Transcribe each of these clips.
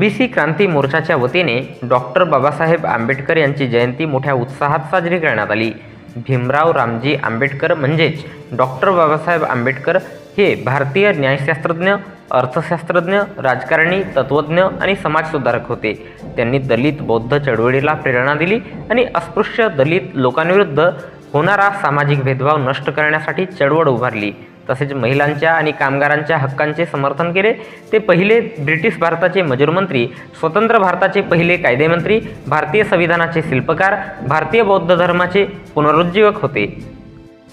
OBC क्रांती मोर्चाच्या वतीने doctor Babasaheb Ambedkar यांची जयंती मोठ्या उत्साहात साजरी करण्यात आली। भीमराव रामजी आंबेडकर म्हणजेच डॉक्टर बाबासाहेब आंबेडकर हे भारतीय न्यायशास्त्रज्ञ, अर्थशास्त्रज्ञ, राजकारणी, तत्त्वज्ञ आणि समाजसुधारक होते। त्यांनी दलित बौद्ध चळवळीला प्रेरणा दिली आणि अस्पृश्य दलित लोकांविरुद्ध होणारा सामाजिक भेदभाव नष्ट करण्यासाठी चळवळ उभारली। तसेच महिलांच्या आणि कामगारांच्या हक्कांचे समर्थन केले। ते पहिले ब्रिटिश भारताचे मजूरमंत्री, स्वतंत्र भारताचे पहिले कायदेमंत्री, भारतीय संविधानाचे शिल्पकार, भारतीय बौद्ध धर्माचे पुनरुज्जीवक होते।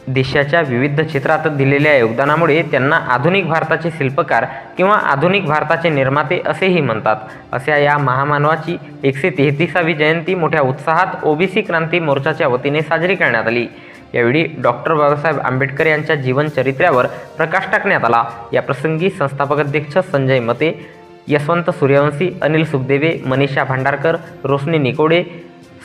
देशाच्या विविध क्षेत्रात दिलेल्या योगदानामुळे त्यांना आधुनिक भारताचे शिल्पकार किंवा आधुनिक भारताचे निर्माते असेही म्हणतात। अशा या महामानवाची 133वी जयंती मोठ्या उत्साहात ओबीसी क्रांती मोर्चाच्या वतीने साजरी करण्यात आली। यावेळी डॉक्टर बाबासाहेब आंबेडकर यांच्या जीवनचरित्र्यावर प्रकाश टाकण्यात आला। या प्रसंगी संस्थापक अध्यक्ष संजय मते, यशवंत सूर्यवंशी, अनिल सुखदेवे, मनीषा भांडारकर, रोशनी निकोडे,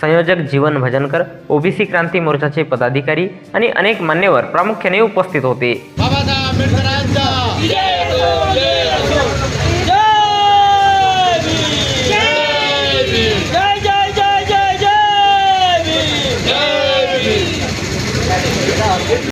संयोजक जीवन भजनकर, ओबीसी क्रांती मोर्चाचे पदाधिकारी आणि अनेक मान्यवर प्रामुख्याने उपस्थित होते। बाबासाहेब आंबेडकरांचा